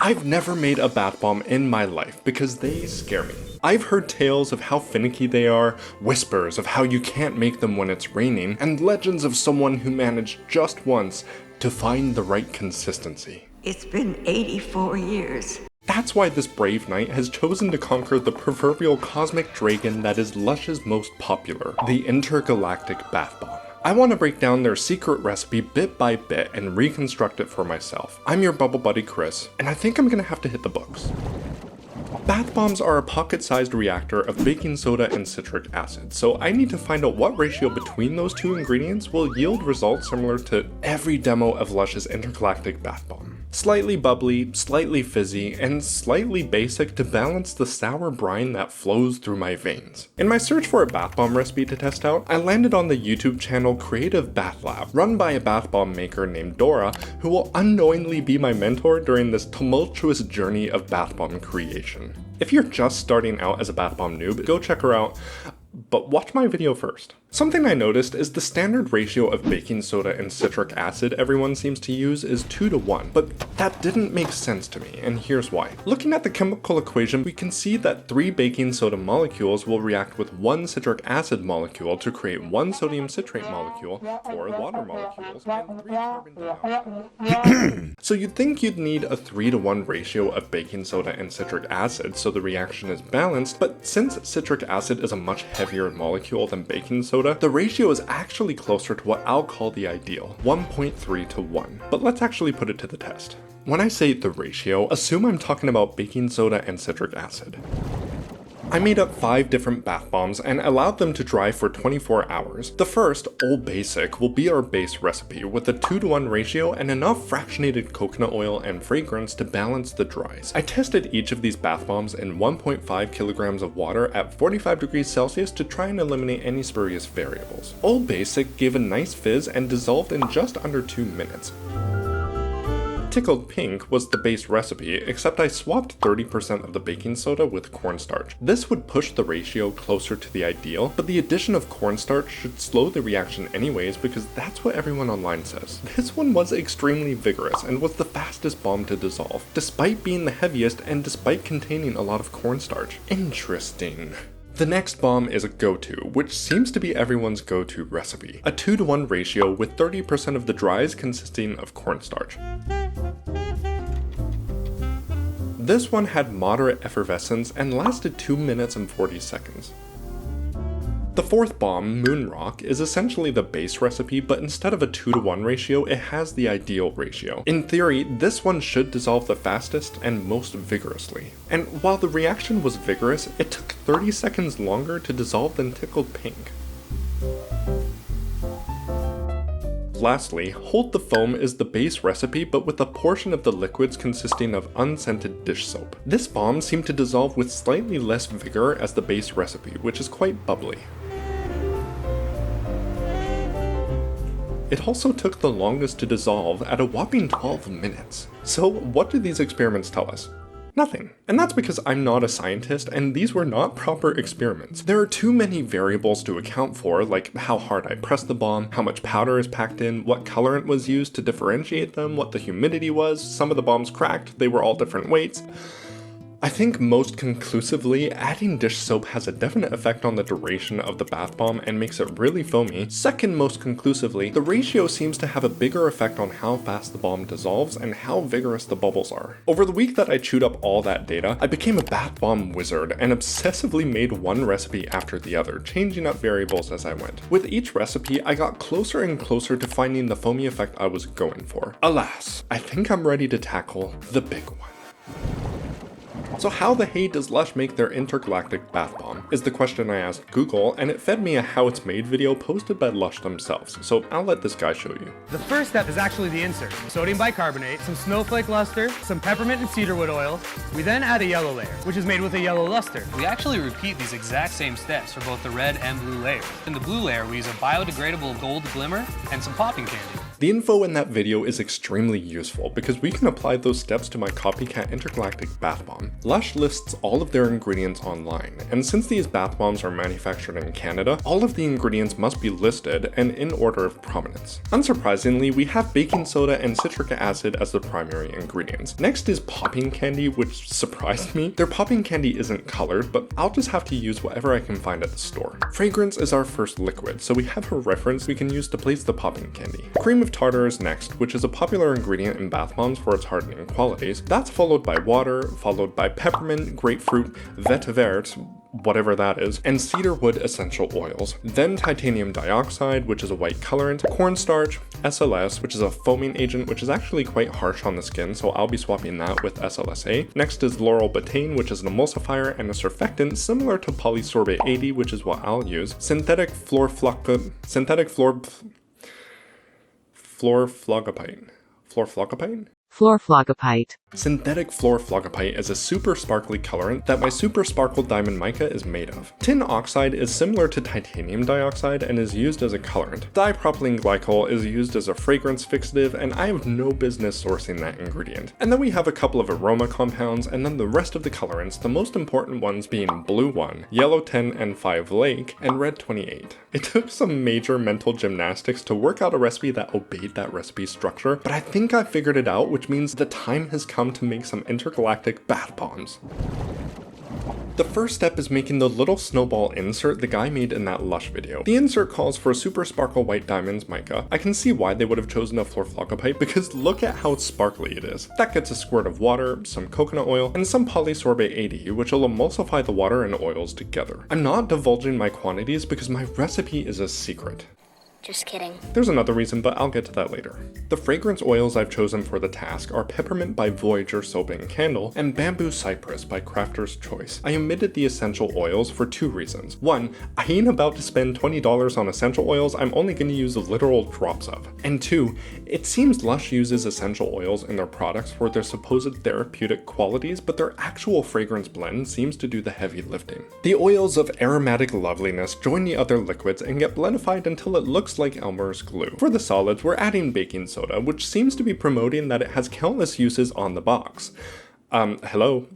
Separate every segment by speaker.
Speaker 1: I've never made a bath bomb in my life because they scare me. I've heard tales of how finicky they are, whispers of how you can't make them when it's raining, and legends of someone who managed just once to find the right consistency.
Speaker 2: It's been 84 years.
Speaker 1: That's why this brave knight has chosen to conquer the proverbial cosmic dragon that is Lush's most popular, the Intergalactic bath bomb. I want to break down their secret recipe bit by bit and reconstruct it for myself. I'm your bubble buddy Chris, and I think I'm gonna have to hit the books. Bath bombs are a pocket-sized reactor of baking soda and citric acid, so I need to find out what ratio between those two ingredients will yield results similar to every demo of Lush's Intergalactic bath bomb. Slightly bubbly, slightly fizzy, and slightly basic to balance the sour brine that flows through my veins. In my search for a bath bomb recipe to test out, I landed on the YouTube channel Creative Bath Lab, run by a bath bomb maker named Dora, who will unknowingly be my mentor during this tumultuous journey of bath bomb creation. If you're just starting out as a bath bomb noob, go check her out, but watch my video first. Something I noticed is the standard ratio of baking soda and citric acid everyone seems to use is 2:1, but that didn't make sense to me, and here's why. Looking at the chemical equation, we can see that 3 baking soda molecules will react with 1 citric acid molecule to create 1 sodium citrate molecule, 4 water molecules, and 3 carbon dioxide. So you'd think you'd need a 3:1 ratio of baking soda and citric acid so the reaction is balanced, but since citric acid is a much heavier molecule than baking soda, the ratio is actually closer to what I'll call the ideal, 1.3:1. But let's actually put it to the test. When I say the ratio, assume I'm talking about baking soda and citric acid. I made up 5 different bath bombs and allowed them to dry for 24 hours. The first, Old Basic, will be our base recipe with a 2:1 ratio and enough fractionated coconut oil and fragrance to balance the dries. I tested each of these bath bombs in 1.5 kilograms of water at 45 degrees Celsius to try and eliminate any spurious variables. Old Basic gave a nice fizz and dissolved in just under 2 minutes. Tickled Pink was the base recipe, except I swapped 30% of the baking soda with cornstarch. This would push the ratio closer to the ideal, but the addition of cornstarch should slow the reaction anyways because that's what everyone online says. This one was extremely vigorous and was the fastest bomb to dissolve, despite being the heaviest and despite containing a lot of cornstarch. Interesting. The next bomb is a go-to, which seems to be everyone's go-to recipe. A 2:1 ratio with 30% of the dries consisting of cornstarch. This one had moderate effervescence and lasted 2 minutes and 40 seconds. The fourth bomb, Moon Rock, is essentially the base recipe, but instead of a 2:1 ratio, it has the ideal ratio. In theory, this one should dissolve the fastest and most vigorously. And while the reaction was vigorous, it took 30 seconds longer to dissolve than Tickled Pink. Lastly, Hold the Foam is the base recipe but with a portion of the liquids consisting of unscented dish soap. This bomb seemed to dissolve with slightly less vigor as the base recipe, which is quite bubbly. It also took the longest to dissolve at a whopping 12 minutes. So what do these experiments tell us? Nothing. And that's because I'm not a scientist and these were not proper experiments. There are too many variables to account for, like how hard I pressed the bomb, how much powder is packed in, what colorant was used to differentiate them, what the humidity was, some of the bombs cracked, they were all different weights. I think most conclusively, adding dish soap has a definite effect on the duration of the bath bomb and makes it really foamy. Second most conclusively, the ratio seems to have a bigger effect on how fast the bomb dissolves and how vigorous the bubbles are. Over the week that I chewed up all that data, I became a bath bomb wizard and obsessively made one recipe after the other, changing up variables as I went. With each recipe, I got closer and closer to finding the foamy effect I was going for. Alas, I think I'm ready to tackle the big one. So how the hey does Lush make their intergalactic bath bomb is the question I asked Google, and it fed me a how it's made video posted by Lush themselves, so I'll let this guy show you.
Speaker 3: The first step is actually the insert. Sodium bicarbonate, some snowflake luster, some peppermint and cedarwood oil. We then add a yellow layer, which is made with a yellow luster.
Speaker 4: We actually repeat these exact same steps for both the red and blue layers. In the blue layer, we use a biodegradable gold glimmer and some popping candy.
Speaker 1: The info in that video is extremely useful because we can apply those steps to my copycat Intergalactic bath bomb. Lush lists all of their ingredients online, and since these bath bombs are manufactured in Canada, all of the ingredients must be listed and in order of prominence. Unsurprisingly, we have baking soda and citric acid as the primary ingredients. Next is popping candy, which surprised me. Their popping candy isn't colored, but I'll just have to use whatever I can find at the store. Fragrance is our first liquid, so we have a reference we can use to place the popping candy. Cream of tartar is next, which is a popular ingredient in bath bombs for its hardening qualities. That's followed by water, followed by peppermint, grapefruit, vetiver, whatever that is, and cedarwood essential oils. Then titanium dioxide, which is a white colorant, cornstarch, SLS, which is a foaming agent, which is actually quite harsh on the skin, so I'll be swapping that with SLSA. Next is laurel betaine, which is an emulsifier and a surfactant similar to polysorbate 80, which is what I'll use. Synthetic florflogapine.
Speaker 5: Fluorflogapite.
Speaker 1: Synthetic fluorflogapite is a super sparkly colorant that my super sparkle diamond mica is made of. Tin oxide is similar to titanium dioxide and is used as a colorant. Dipropylene glycol is used as a fragrance fixative, and I have no business sourcing that ingredient. And then we have a couple of aroma compounds, and then the rest of the colorants, the most important ones being blue 1, yellow 10 and 5 lake, and red 28. It took some major mental gymnastics to work out a recipe that obeyed that recipe structure, but I think I figured it out, which means the time has come to make some intergalactic bath bombs. The first step is making the little snowball insert the guy made in that Lush video. The insert calls for a super sparkle white diamonds mica. I can see why they would have chosen a fluorflogapite because look at how sparkly it is. That gets a squirt of water, some coconut oil, and some polysorbate 80, which will emulsify the water and oils together. I'm not divulging my quantities because my recipe is a secret.
Speaker 6: Just kidding.
Speaker 1: There's another reason, but I'll get to that later. The fragrance oils I've chosen for the task are Peppermint by Voyageur Soap and Candle and Bamboo Cypress by Crafter's Choice. I omitted the essential oils for two reasons. One, I ain't about to spend $20 on essential oils I'm only going to use literal drops of. And two, it seems Lush uses essential oils in their products for their supposed therapeutic qualities, but their actual fragrance blend seems to do the heavy lifting. The oils of aromatic loveliness join the other liquids and get blendified until it looks like Elmer's glue. For the solids, we're adding baking soda, which seems to be promoting that it has countless uses on the box. Hello?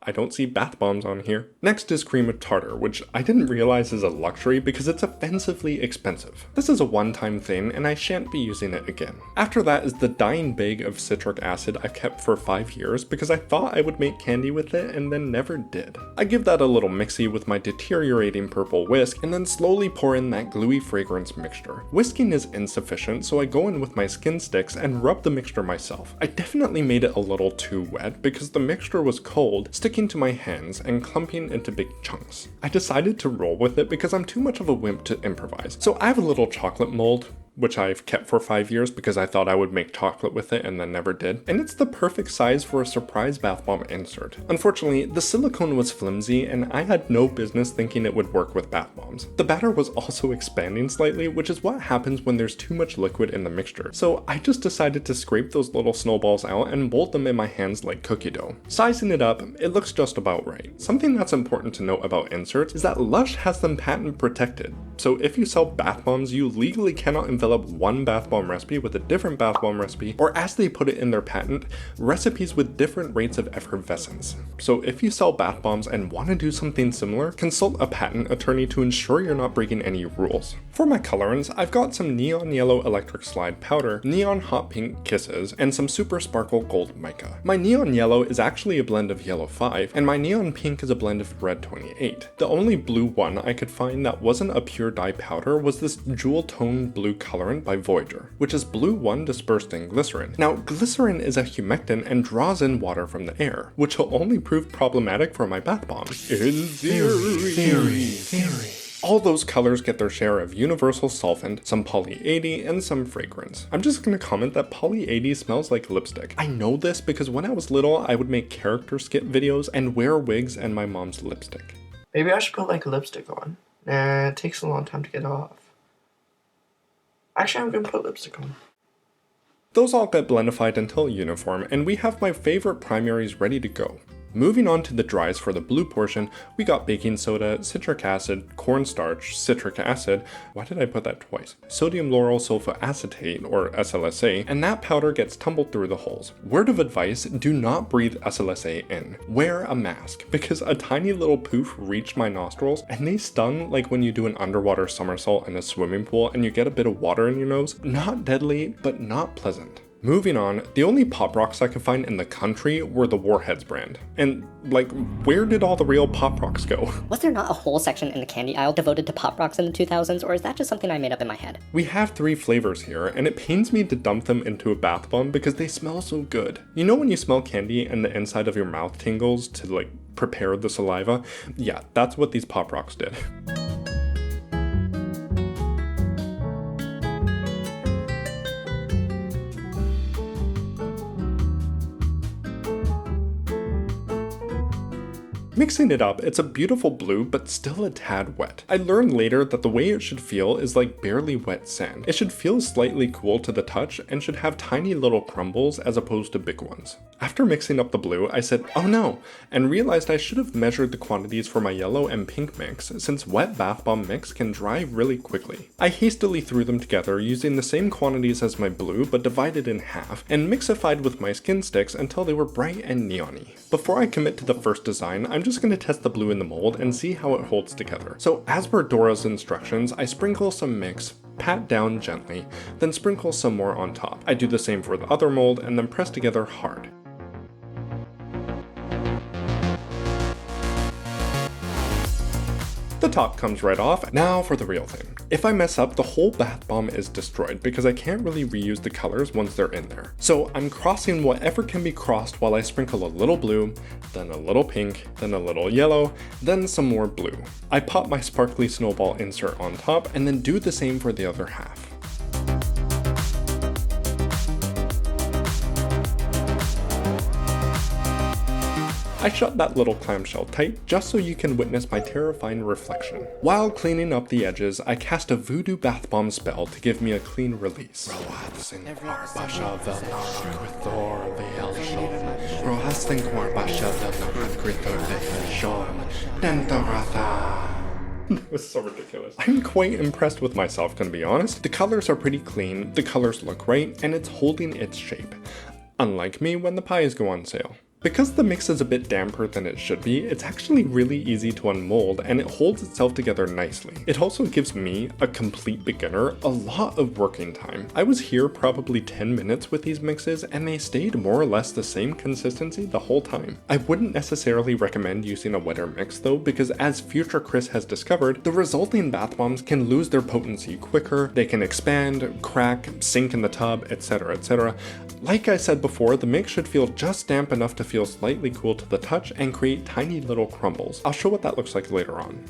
Speaker 1: I don't see bath bombs on here. Next is cream of tartar, which I didn't realize is a luxury because it's offensively expensive. This is a one-time thing and I shan't be using it again. After that is the dying bag of citric acid I've kept for 5 years because I thought I would make candy with it and then never did. I give that a little mixy with my deteriorating purple whisk and then slowly pour in that gluey fragrance mixture. Whisking is insufficient, so I go in with my skin sticks and rub the mixture myself. I definitely made it a little too wet because the mixture was cold, sticking to my hands and clumping into big chunks. I decided to roll with it because I'm too much of a wimp to improvise. So I have a little chocolate mold, which I've kept for 5 years because I thought I would make chocolate with it and then never did. And it's the perfect size for a surprise bath bomb insert. Unfortunately, the silicone was flimsy and I had no business thinking it would work with bath bombs. The batter was also expanding slightly, which is what happens when there's too much liquid in the mixture. So I just decided to scrape those little snowballs out and mold them in my hands like cookie dough. Sizing it up, it looks just about right. Something that's important to note about inserts is that Lush has them patent protected. So if you sell bath bombs, you legally cannot envelop one bath bomb recipe with a different bath bomb recipe, or as they put it in their patent, recipes with different rates of effervescence. So if you sell bath bombs and want to do something similar, consult a patent attorney to ensure you're not breaking any rules. For my colorants, I've got some neon yellow electric slide powder, neon hot pink kisses, and some super sparkle gold mica. My neon yellow is actually a blend of yellow 5, and my neon pink is a blend of red 28. The only blue one I could find that wasn't a pure dye powder was this jewel tone blue colorant by Voyageur, which is blue 1 dispersed in glycerin. Now, glycerin is a humectant and draws in water from the air, which will only prove problematic for my bath bombs. In theory. All those colors get their share of universal solvent, some poly 80, and some fragrance. I'm just gonna comment that poly 80 smells like lipstick. I know this because when I was little, I would make character skit videos and wear wigs and my mom's lipstick.
Speaker 7: Maybe I should put like lipstick on. Nah, it takes a long time to get off. Actually, I'm gonna put lipstick on.
Speaker 1: Those all get blendified until uniform, and we have my favorite primaries ready to go. Moving on to the dries for the blue portion, we got baking soda, citric acid, cornstarch, citric acid, why did I put that twice? Sodium lauryl sulfoacetate, or SLSA, and that powder gets tumbled through the holes. Word of advice, do not breathe SLSA in. Wear a mask, because a tiny little poof reached my nostrils, and they stung like when you do an underwater somersault in a swimming pool and you get a bit of water in your nose. Not deadly, but not pleasant. Moving on, the only pop rocks I could find in the country were the Warheads brand. And, like, where did all the real pop rocks go?
Speaker 5: Was there not a whole section in the candy aisle devoted to pop rocks in the 2000s, or is that just something I made up in my head?
Speaker 1: We have 3 flavors here, and it pains me to dump them into a bath bomb because they smell so good. You know when you smell candy and the inside of your mouth tingles to, like, prepare the saliva? Yeah, that's what these pop rocks did. Mixing it up, it's a beautiful blue, but still a tad wet. I learned later that the way it should feel is like barely wet sand. It should feel slightly cool to the touch and should have tiny little crumbles as opposed to big ones. After mixing up the blue, I said, oh no, and realized I should have measured the quantities for my yellow and pink mix, since wet bath bomb mix can dry really quickly. I hastily threw them together using the same quantities as my blue, but divided in half, and mixified with my skin sticks until they were bright and neon-y. Before I commit to the first design, I'm just going to test the blue in the mold and see how it holds together. So as per Dora's instructions, I sprinkle some mix, pat down gently, then sprinkle some more on top. I do the same for the other mold and then press together hard. The top comes right off. Now for the real thing. If I mess up, the whole bath bomb is destroyed because I can't really reuse the colors once they're in there. So I'm crossing whatever can be crossed while I sprinkle a little blue, then a little pink, then a little yellow, then some more blue. I pop my sparkly snowball insert on top and then do the same for the other half. I shut that little clamshell tight just so you can witness my terrifying reflection. While cleaning up the edges, I cast a voodoo bath bomb spell to give me a clean release. That was so ridiculous. I'm quite impressed with myself, gonna be honest. The colors are pretty clean, the colors look right, and it's holding its shape. Unlike me when the pies go on sale. Because the mix is a bit damper than it should be, it's actually really easy to unmold and it holds itself together nicely. It also gives me, a complete beginner, a lot of working time. I was here probably 10 minutes with these mixes and they stayed more or less the same consistency the whole time. I wouldn't necessarily recommend using a wetter mix though, because as future Chris has discovered, the resulting bath bombs can lose their potency quicker, they can expand, crack, sink in the tub, etc, etc. Like I said before, the mix should feel just damp enough to feel slightly cool to the touch and create tiny little crumbles. I'll show what that looks like later on.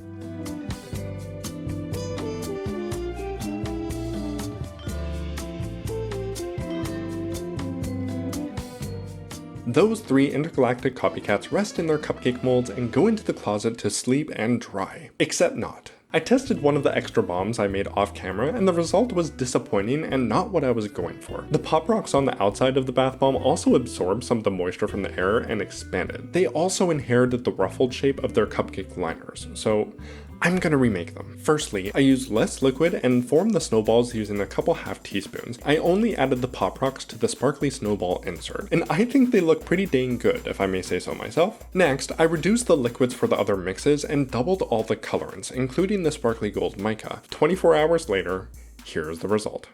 Speaker 1: Those 3 Intergalactic copycats rest in their cupcake molds and go into the closet to sleep and dry. Except not. I tested one of the extra bombs I made off camera and the result was disappointing and not what I was going for. The pop rocks on the outside of the bath bomb also absorbed some of the moisture from the air and expanded. They also inherited the ruffled shape of their cupcake liners, so I'm gonna remake them. Firstly, I used less liquid and formed the snowballs using a couple half teaspoons. I only added the pop rocks to the sparkly snowball insert, and I think they look pretty dang good, if I may say so myself. Next, I reduced the liquids for the other mixes and doubled all the colorants, including the sparkly gold mica. 24 hours later, here's the result.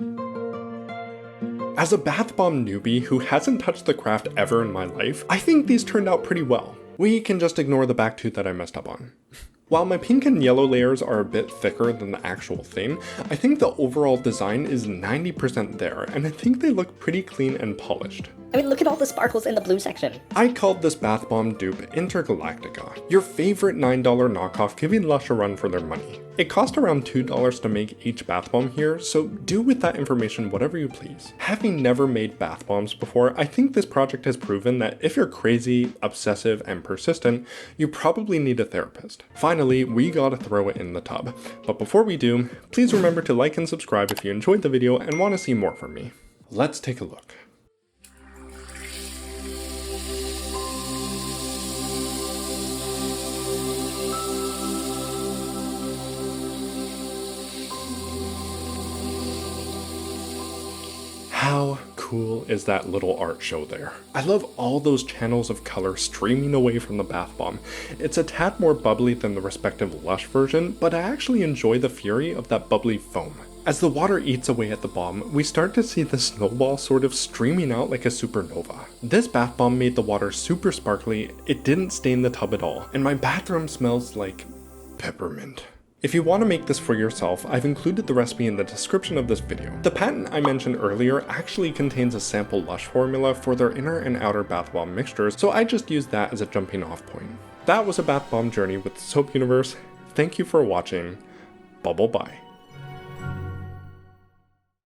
Speaker 1: As a bath bomb newbie who hasn't touched the craft ever in my life, I think these turned out pretty well. We can just ignore the back tooth that I messed up on. While my pink and yellow layers are a bit thicker than the actual thing, I think the overall design is 90% there, and I think they look pretty clean and polished.
Speaker 5: I mean, look at all the sparkles in the blue section.
Speaker 1: I called this bath bomb dupe Intergalactica, your favorite $9 knockoff giving Lush a run for their money. It cost around $2 to make each bath bomb here, so do with that information whatever you please. Having never made bath bombs before, I think this project has proven that if you're crazy, obsessive, and persistent, you probably need a therapist. Finally, we gotta throw it in the tub. But before we do, please remember to like and subscribe if you enjoyed the video and want to see more from me. Let's take a look. How cool is that little art show there? I love all those channels of color streaming away from the bath bomb. It's a tad more bubbly than the respective Lush version, but I actually enjoy the fury of that bubbly foam. As the water eats away at the bomb, we start to see the snowball sort of streaming out like a supernova. This bath bomb made the water super sparkly, it didn't stain the tub at all, and my bathroom smells like peppermint. If you want to make this for yourself, I've included the recipe in the description of this video. The patent I mentioned earlier actually contains a sample Lush formula for their inner and outer bath bomb mixtures, so I just used that as a jumping off point. That was a bath bomb journey with the Soap Universe. Thank you for watching. Bubble bye.